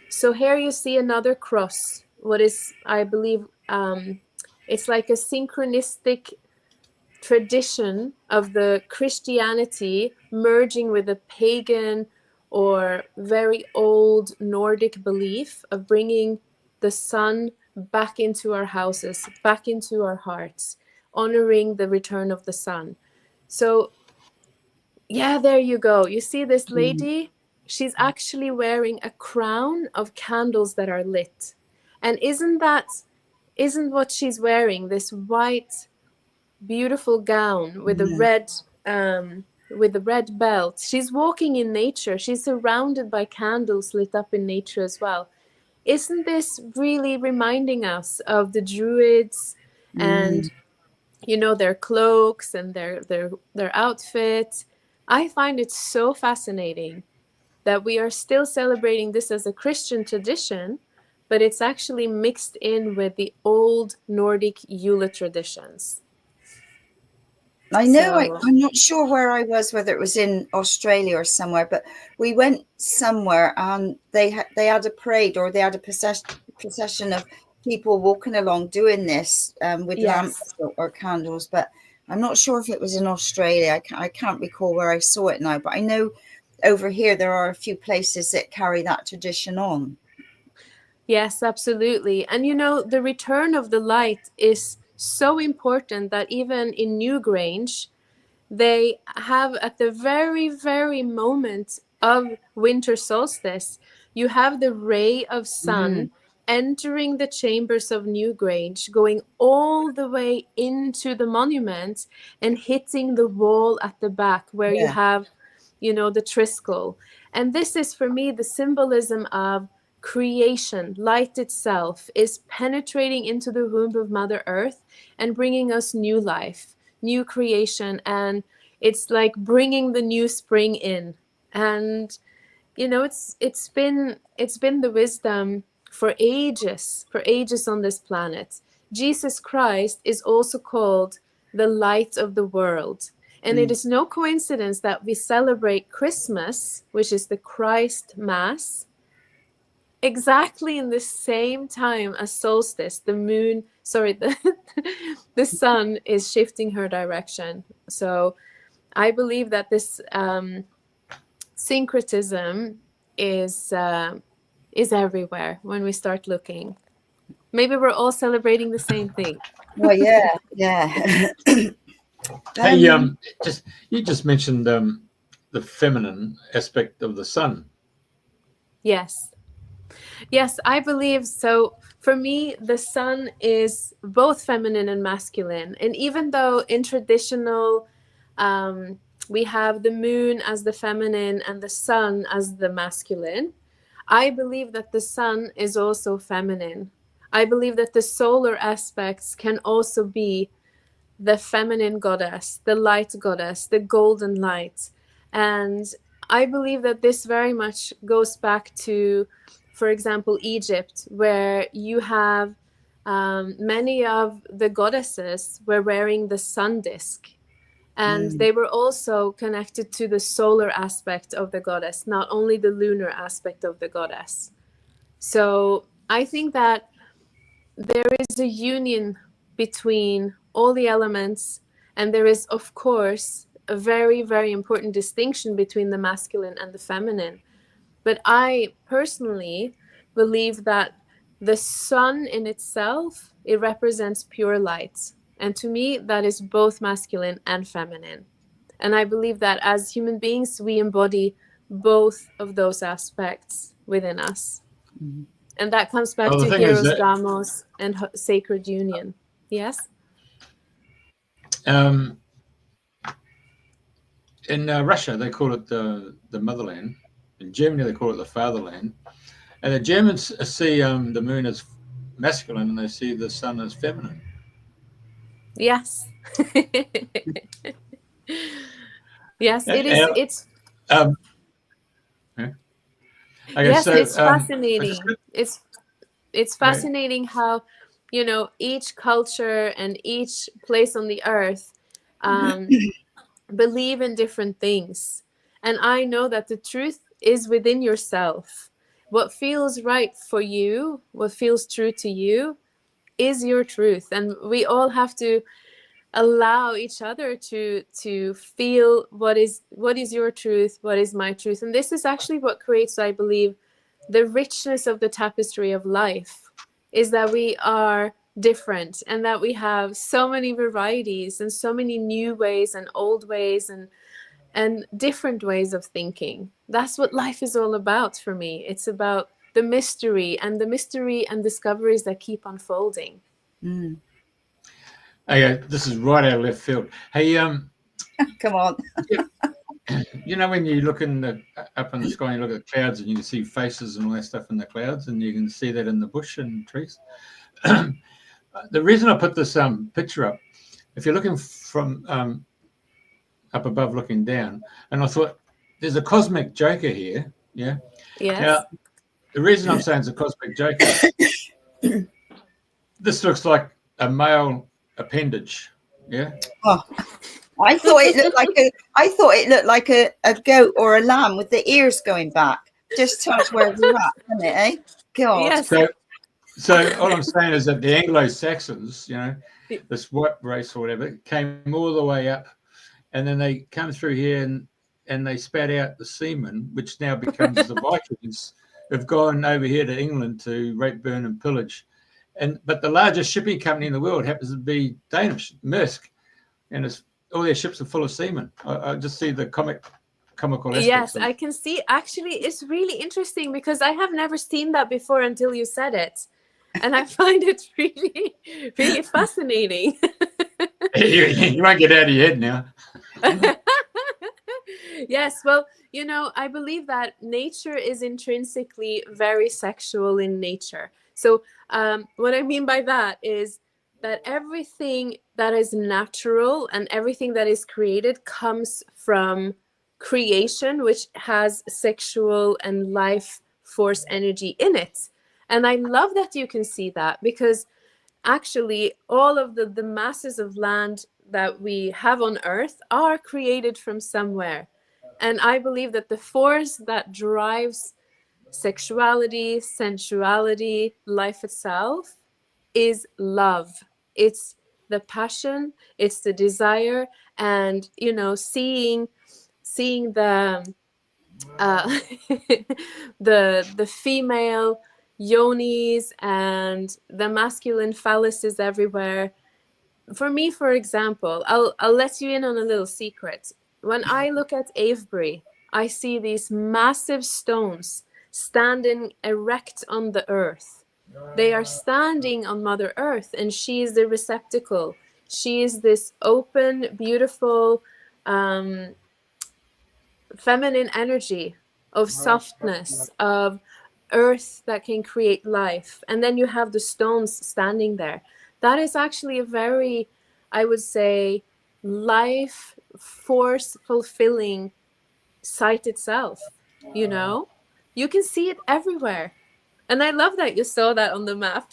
So here you see another cross, what is, I believe, it's like a synchronistic tradition of the Christianity merging with the pagan or very old Nordic belief of bringing the sun back into our houses, back into our hearts, honoring the return of the sun. So yeah, there you go. You see this lady? She's actually wearing a crown of candles that are lit. And isn't what she's wearing, this white, beautiful gown with a red belt? She's walking in nature. She's surrounded by candles lit up in nature as well. Isn't this really reminding us of the Druids and their cloaks and their outfits? I find it so fascinating that we are still celebrating this as a Christian tradition, but it's actually mixed in with the old Nordic Yule traditions. I know, I'm not sure where I was, whether it was in Australia or somewhere, but we went somewhere and they had a parade, or they had a procession of people walking along doing this with lamps or candles, but I'm not sure if it was in Australia. I can't recall where I saw it now, but I know over here there are a few places that carry that tradition on. Yes, absolutely. And the return of the light is so important that even in Newgrange, they have, at the very, very moment of winter solstice, you have the ray of sun entering the chambers of Newgrange, going all the way into the monument and hitting the wall at the back where you have, the triskel. And this is, for me, the symbolism of creation. Light itself is penetrating into the womb of Mother Earth and bringing us new life, new creation, and it's like bringing the new spring in. And it's been the wisdom for ages on this planet. Jesus Christ is also called the light of the world, and it is no coincidence that we celebrate Christmas, which is the Christ Mass, exactly in the same time as solstice. The sun is shifting her direction. So I believe that this syncretism is everywhere when we start looking. Maybe we're all celebrating the same thing. Well, yeah. Hey, you just mentioned the feminine aspect of the sun. Yes, I believe so. For me, the sun is both feminine and masculine. And even though in traditional, we have the moon as the feminine and the sun as the masculine, I believe that the sun is also feminine. I believe that the solar aspects can also be the feminine goddess, the light goddess, the golden light. And I believe that this very much goes back to, for example, Egypt, where you have many of the goddesses were wearing the sun disk. And they were also connected to the solar aspect of the goddess, not only the lunar aspect of the goddess. So I think that there is a union between all the elements, and there is, of course, a very, very important distinction between the masculine and the feminine. But I personally believe that the sun in itself, it represents pure light. And to me, that is both masculine and feminine. And I believe that as human beings, we embody both of those aspects within us. And that comes back to Hieros Gamos and sacred union. Yes? In Russia, they call it the motherland. In Germany, they call it the fatherland. And the Germans see the moon as masculine, and they see the sun as feminine. Yes. Yes, it is. It's Okay, yes, so, it's fascinating. just, It's fascinating how, you know, each culture and each place on the earth believe in different things. And I know that the truth is within yourself. What feels right for you, what feels true to you, is your truth. And we all have to allow each other to feel what is your truth, what is my truth. And this is actually what creates, I believe, the richness of the tapestry of life, is that we are different and that we have so many varieties and so many new ways and old ways and different ways of thinking. That's what life is all about for me. It's about the mystery and discoveries that keep unfolding. Okay, this is right out of left field. Hey, come on. You know, when you look up in the sky and you look at the clouds and you can see faces and all that stuff in the clouds, and you can see that in the bush and trees. The reason I put this picture up, if you're looking from up above looking down, and I thought there's a cosmic joker here. Yeah. Yes. Now, the reason I'm saying it's a cosmic joker, this looks like a male appendage. Yeah. Oh, I thought it looked like a goat or a lamb with the ears going back. Just tells where we're at, doesn't it? Eh? God. Yes. So all I'm saying is that the Anglo-Saxons, you know, this white race or whatever, came all the way up, and then they come through here and they spat out the semen, which now becomes the Vikings, have gone over here to England to rape, burn, and pillage. But the largest shipping company in the world happens to be Danish, Maersk, and all their ships are full of semen. I just see the comical aspects. Yes, I can see. Actually, it's really interesting because I have never seen that before until you said it. And I find it really, really fascinating. You won't get out of your head now. Yes, well, you know, I believe that nature is intrinsically very sexual in nature. So what I mean by that is that everything that is natural and everything that is created comes from creation, which has sexual and life force energy in it. And I love that you can see that, because actually all of the masses of land that we have on earth are created from somewhere. And I believe that the force that drives sexuality, sensuality, life itself is love. It's the passion, it's the desire, and, you know, seeing the the female yonis and the masculine phalluses everywhere. For me, for example, I'll let you in on a little secret. When I look at Avebury, I see these massive stones standing erect on the earth. They are standing on Mother Earth, and she is the receptacle. She is this open, beautiful, feminine energy of softness, of earth that can create life. And then you have the stones standing there. That is actually a very, I would say, life force fulfilling site itself. You know, you can see it everywhere. And I love that you saw that on the map.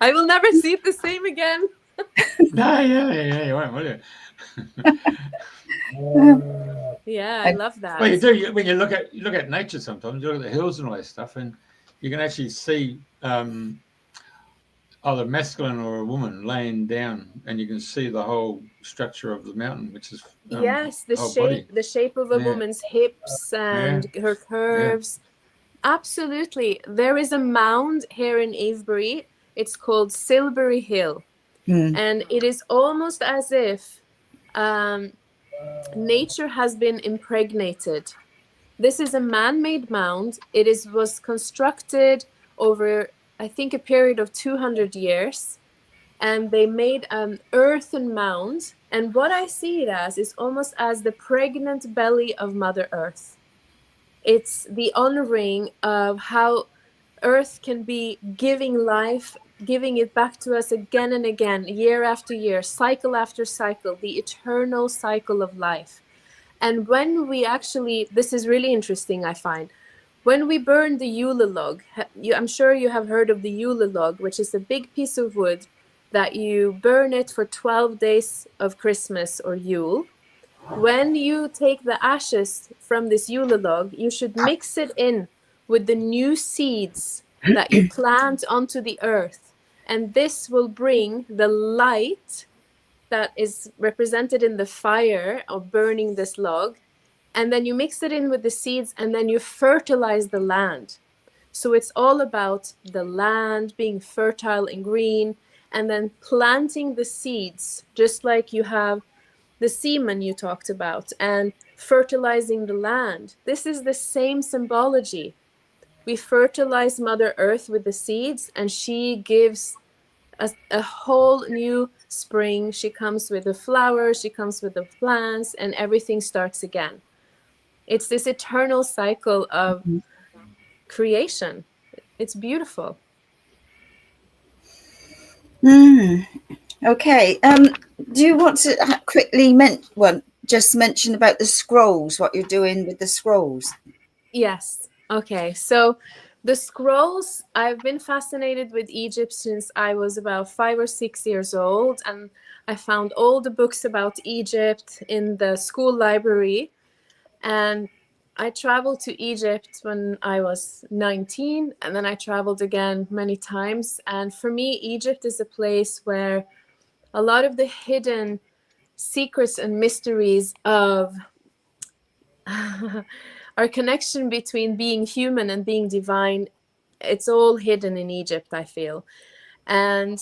I will never see it the same again. No, yeah, you won't, will you? Yeah, I love that. Well, you do. When you look at nature, sometimes you look at the hills and all that stuff, and you can actually see either masculine or a woman laying down, and you can see the whole structure of the mountain, which is yes, the shape of a woman's hips and her curves. Absolutely. There is a mound here in Avebury. It's called Silbury Hill. And it is almost as if nature has been impregnated. This is a man-made mound. It was constructed over, I think, a period of 200 years. And they made an earthen mound. And what I see it as is almost as the pregnant belly of Mother Earth. It's the honoring of how Earth can be giving life giving it back to us again and again, year after year, cycle after cycle, the eternal cycle of life. And when we actually, this is really interesting, I find, when we burn the Yule log, I'm sure you have heard of the Yule log, which is a big piece of wood that you burn it for 12 days of Christmas or Yule. When you take the ashes from this Yule log, you should mix it in with the new seeds that you plant onto the earth. And this will bring the light that is represented in the fire of burning this log. And then you mix it in with the seeds, and then you fertilize the land. So it's all about the land being fertile and green, and then planting the seeds, just like you have the semen you talked about, and fertilizing the land. This is the same symbology. We fertilize Mother Earth with the seeds, and she gives a whole new spring. She comes with the flowers, she comes with the plants, and everything starts again. It's this eternal cycle of creation. It's beautiful. Okay. Do you want to quickly just mention about the scrolls, what you're doing with the scrolls? Yes. Okay. So the scrolls, I've been fascinated with Egypt since I was about 5 or 6 years old. And I found all the books about Egypt in the school library. And I traveled to Egypt when I was 19, and then I traveled again many times. And for me, Egypt is a place where a lot of the hidden secrets and mysteries of our connection between being human and being divine, it's all hidden in Egypt, I feel. And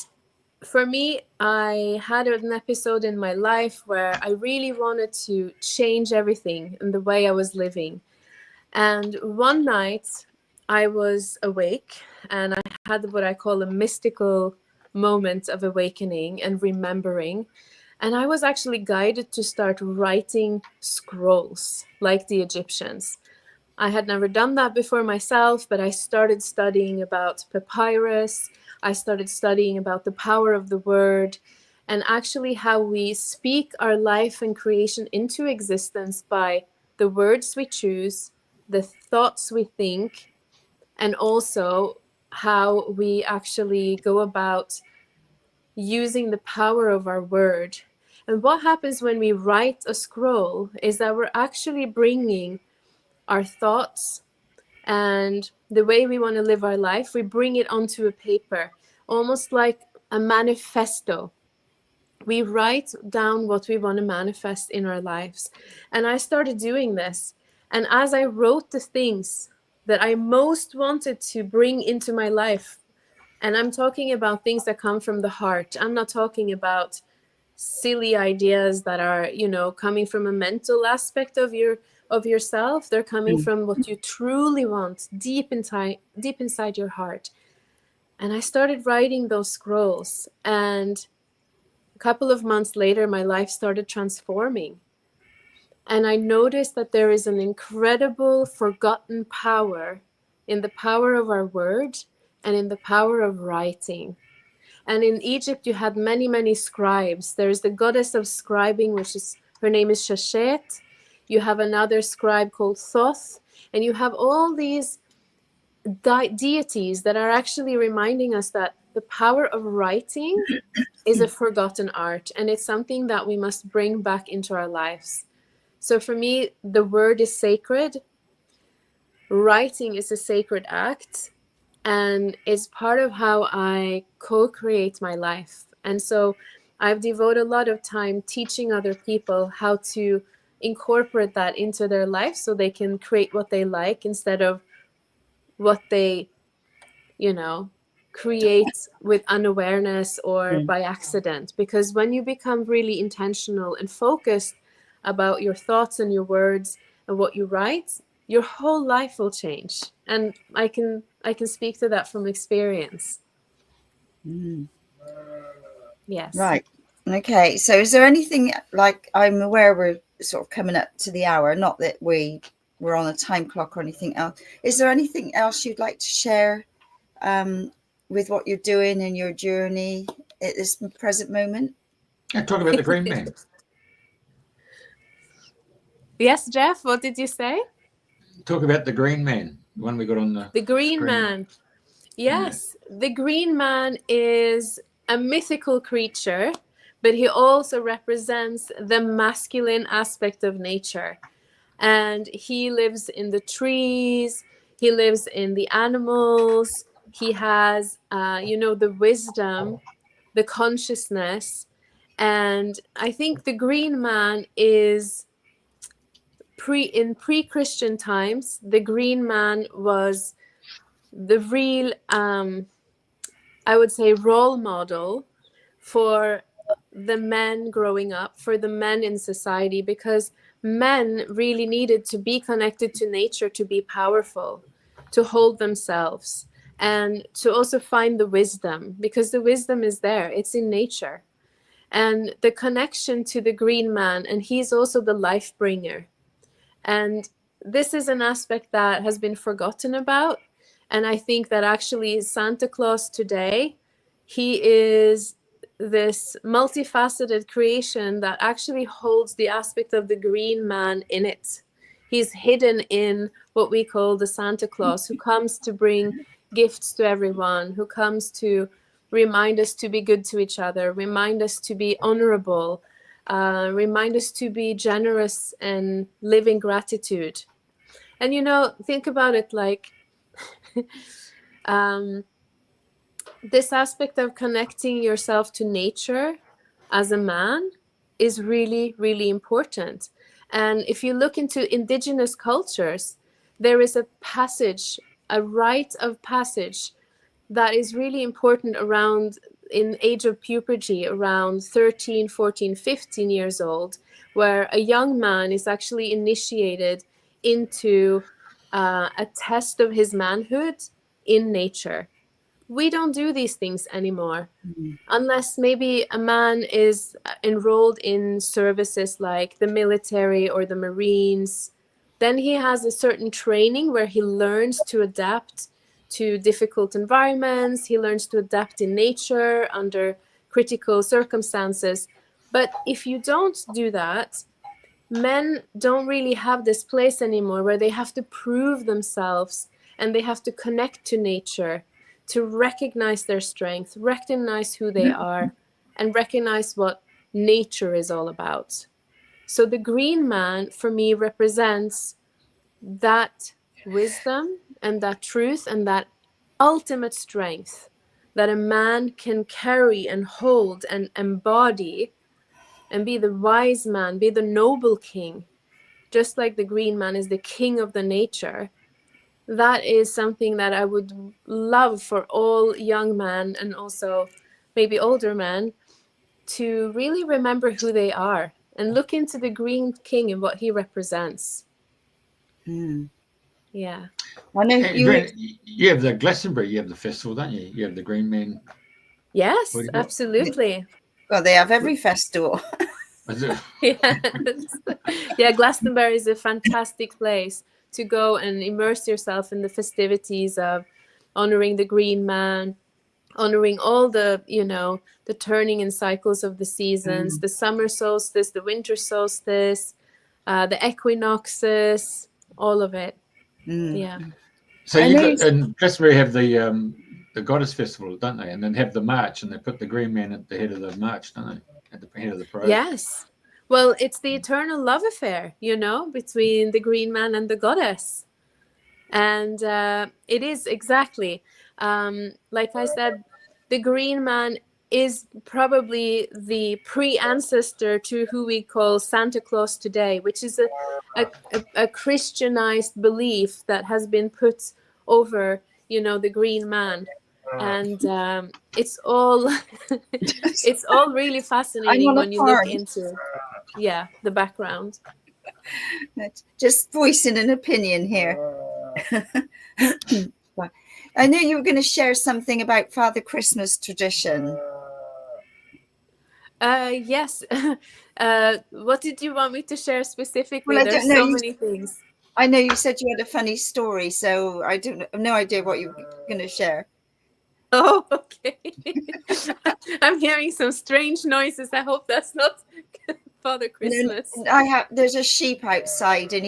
for me, I had an episode in my life where I really wanted to change everything in the way I was living. And one night I was awake and I had what I call a mystical moment of awakening and remembering. And I was actually guided to start writing scrolls like the Egyptians. I had never done that before myself, but I started studying about papyrus. I started studying about the power of the word and actually how we speak our life and creation into existence by the words we choose, the thoughts we think, and also how we actually go about using the power of our word. And what happens when we write a scroll is that we're actually bringing our thoughts and the way we want to live our life, we bring it onto a paper, almost like a manifesto. We write down what we want to manifest in our lives. And I started doing this. And as I wrote the things that I most wanted to bring into my life, and I'm talking about things that come from the heart. I'm not talking about silly ideas that are, coming from a mental aspect of yourself. They're coming from what you truly want deep inside your heart. And I started writing those scrolls, and a couple of months later my life started transforming. And I noticed that there is an incredible forgotten power in the power of our word and in the power of writing. And in Egypt, you had many, many scribes. There's the goddess of scribing, her name is Shashet. You have another scribe called Thoth. And you have all these deities that are actually reminding us that the power of writing is a forgotten art. And it's something that we must bring back into our lives. So for me, the word is sacred. Writing is a sacred act. And it's part of how I co-create my life. And so I've devoted a lot of time teaching other people how to incorporate that into their life so they can create what they like instead of what they, create with unawareness or by accident. Because when you become really intentional and focused about your thoughts and your words and what you write, your whole life will change. And I can speak to that from experience. Yes. Right. Okay. So is there anything, like, I'm aware we're sort of coming up to the hour, not that we're on a time clock or anything else. Is there anything else you'd like to share with what you're doing in your journey at this present moment? Yeah, talk about the green man. Yes, Jeff, what did you say? Talk about the green man, the one we got on the green screen. Man. Yes, the green man is a mythical creature, but he also represents the masculine aspect of nature. And he lives in the trees, he lives in the animals, he has, the wisdom, the consciousness. And I think the green man is in pre-Christian times, the green man was the real, I would say, role model for the men growing up, for the men in society, because men really needed to be connected to nature to be powerful, to hold themselves, and to also find the wisdom, because the wisdom is there, it's in nature. And the connection to the green man, and he's also the life bringer. And this is an aspect that has been forgotten about. And I think that actually Santa Claus today, he is this multifaceted creation that actually holds the aspect of the green man in it. He's hidden in what we call the Santa Claus, who comes to bring gifts to everyone, who comes to remind us to be good to each other, remind us to be honorable, remind us to be generous and live in gratitude. And, think about it like this aspect of connecting yourself to nature as a man is really, really important. And if you look into indigenous cultures, there is a passage, a rite of passage that is really important around in age of puberty, around 13, 14, 15 years old, where a young man is actually initiated into a test of his manhood in nature. We don't do these things anymore, unless maybe a man is enrolled in services like the military or the Marines. Then he has a certain training where he learns to adapt to difficult environments. He learns to adapt in nature under critical circumstances. But if you don't do that, men don't really have this place anymore where they have to prove themselves and they have to connect to nature to recognize their strength, recognize who they are, and recognize what nature is all about. So the green man, for me, represents that wisdom and that truth and that ultimate strength that a man can carry and hold and embody and be the wise man, be the noble king, just like the green man is the king of the nature. That is something that I would love for all young men and also maybe older men to really remember who they are and look into the green king and what he represents. Yeah. I know you have the Glastonbury, you have the festival, don't you? You have the Green Man. Yes, absolutely. Well, they have every festival. Yes. Yeah, Glastonbury is a fantastic place to go and immerse yourself in the festivities of honoring the green man, honoring all the, the turning and cycles of the seasons, the summer solstice, the winter solstice, the equinoxes, all of it. Yeah. So and Glastonbury have the Goddess Festival, don't they? And then have the march, and they put the green man at the head of the march, don't they? At the head of the parade. Yes. Well, it's the eternal love affair, between the green man and the goddess. And it is exactly, like I said, the green man is probably the pre-ancestor to who we call Santa Claus today, which is a Christianized belief that has been put over, the green man. And it's all it's all really fascinating when you look into the background. Just voicing an opinion here. I knew you were going to share something about Father Christmas tradition. Yes. What did you want me to share specifically? Well, There's so many things. I know you said you had a funny story, so I have no idea what you're going to share. Oh, okay. I'm hearing some strange noises. I hope that's not Father Christmas. There's a sheep outside, and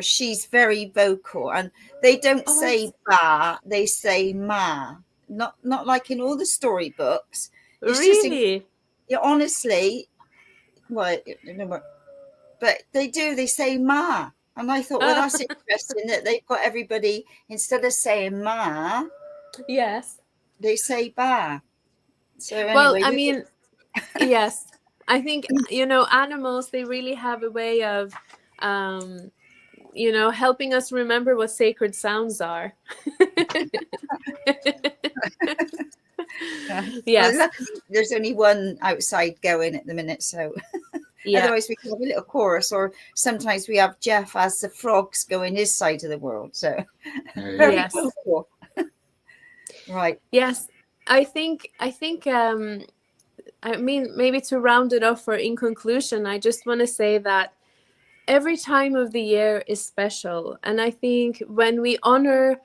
she's very vocal, and they don't say ba, they say ma. Not like in all the storybooks. It's really? Honestly, well, but they do. They say ma, and I thought, well, that's interesting that they've got everybody, instead of saying ma, yes, they say ba. So anyway, well, I mean, yes, I think animals, they really have a way of helping us remember what sacred sounds are. Yes. Well, luckily, there's only one outside going at the minute, so otherwise we can have a little chorus, or sometimes we have Jeff as the frogs going his side of the world. So very cool. Right. Yes, I think I mean, maybe to round it off, or in conclusion, I just want to say that every time of the year is special. And I think when we honor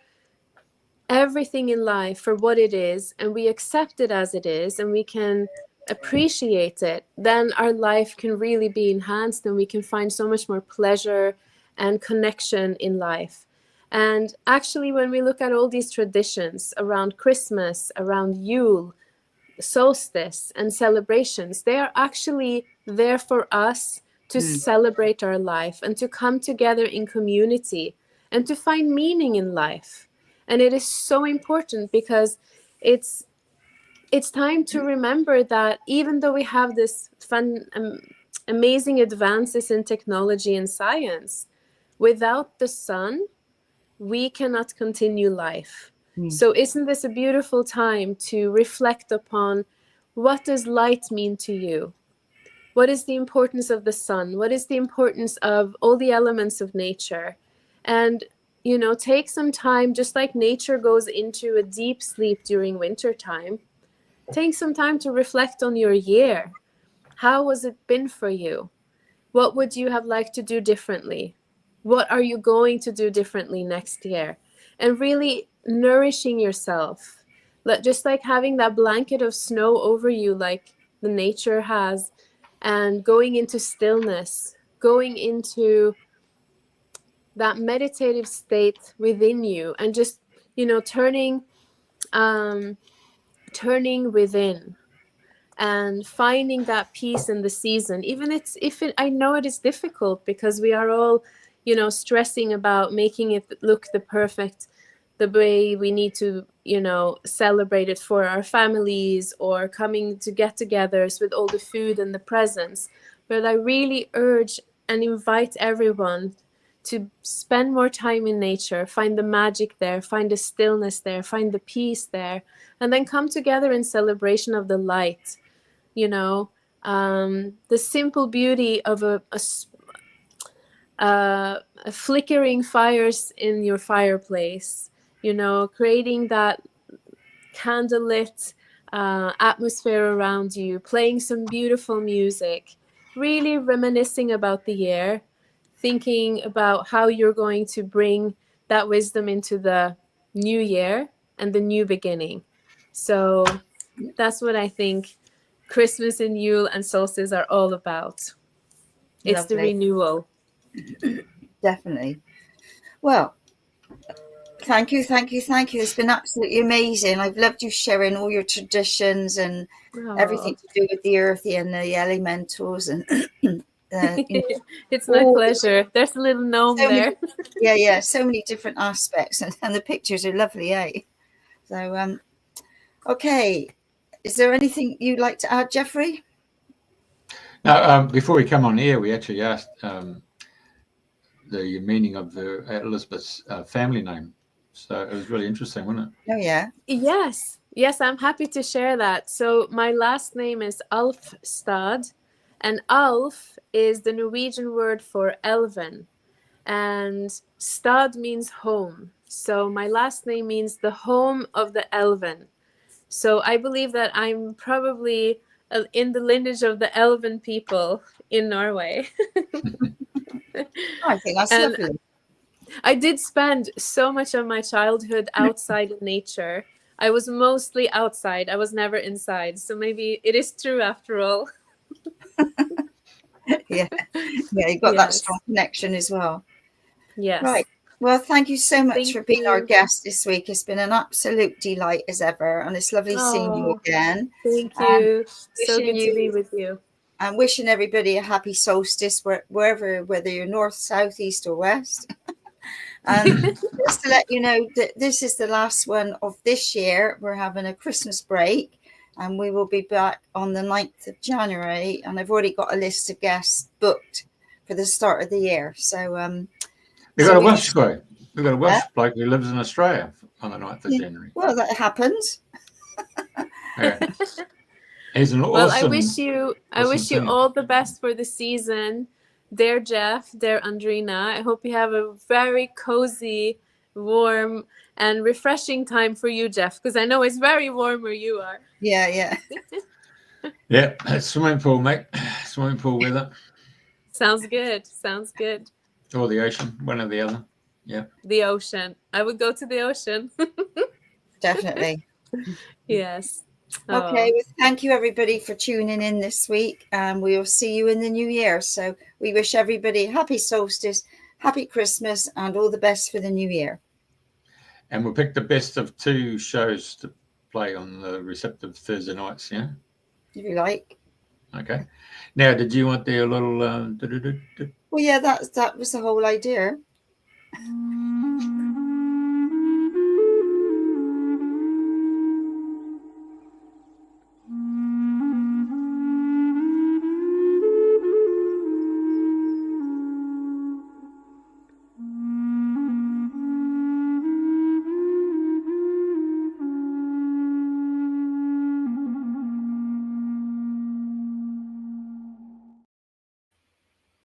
everything in life for what it is, and we accept it as it is, and we can appreciate it, then our life can really be enhanced, and we can find so much more pleasure and connection in life. And actually, when we look at all these traditions around Christmas, around Yule, solstice, and celebrations, they are actually there for us to celebrate our life and to come together in community and to find meaning in life. And it is so important, because it's time to remember that even though we have this fun, amazing advances in technology and science, without the sun, we cannot continue life. So isn't this a beautiful time to reflect upon, what does light mean to you? What is the importance of the sun? What is the importance of all the elements of nature? And, take some time, just like nature goes into a deep sleep during winter time, take some time to reflect on your year. How has it been for you? What would you have liked to do differently? What are you going to do differently next year? And really nourishing yourself, just like having that blanket of snow over you, like the nature has, and going into stillness, going into that meditative state within you, and just turning within and finding that peace in the season. Even I know it is difficult, because we are all stressing about making it look the way we need to celebrate it for our families, or coming to get-togethers with all the food and the presents. But I really urge and invite everyone to spend more time in nature, find the magic there, find the stillness there, find the peace there, and then come together in celebration of the light. The simple beauty of a flickering fires in your fireplace, creating that candlelit atmosphere around you, playing some beautiful music, really reminiscing about the year, thinking about how you're going to bring that wisdom into the new year and the new beginning. So that's what I think Christmas and Yule and solstice are all about. It's the renewal. Definitely. Well, thank you. It's been absolutely amazing. I've loved you sharing all your traditions and everything to do with the earth and the elementals, and it's my pleasure. There's a little gnome there. So many different aspects, and the pictures are lovely, eh? So okay, is there anything you'd like to add, Jeffrey? Now, before we come on air, we actually asked the meaning of Elisabet's family name. So it was really interesting, wasn't it? Oh, yeah. Yes, I'm happy to share that. So my last name is Alfstad, and Alf is the Norwegian word for elven, and Stad means home. So my last name means the home of the elven. So I believe that I'm probably in the lineage of the elven people in Norway. I think that's lovely. I did spend so much of my childhood outside in nature. I was mostly outside. I was never inside. So maybe it is true after all. Yeah, you got that strong connection as well. Yes. Right. Well, thank you so much for being our you. guest this week. It's been an absolute delight as ever, and it's lovely seeing you again. Thank you. So good to be with you. I'm wishing everybody a happy solstice wherever, whether you're north, south, east, or west. And just to let you know that this is the last one of this year. We're having a Christmas break, and we will be back on the 9th of January. And I've already got a list of guests booked for the start of the year. So we've got a Welsh guy. We've got a Welsh bloke who lives in Australia on the 9th of January. Well, that happens. Yeah. He's an well, awesome, I wish you all the best for the season. Dear Jeff, dear Andrena, I hope you have a very cozy, warm, and refreshing time for you, Jeff, because I know it's very warm where you are. Yeah. Yeah, it's swimming pool, mate. Swimming pool weather. Sounds good. Or the ocean, one or the other. Yeah. The ocean. I would go to the ocean. Definitely. Yes. Okay, well, thank you everybody for tuning in this week, and we will see you in the new year. So we wish everybody happy solstice, happy Christmas, and all the best for the new year. And we'll pick the best of 2 shows to play on the receptive Thursday nights, yeah? If you like. Okay. Now, did you want the little... Well, yeah, that was the whole idea.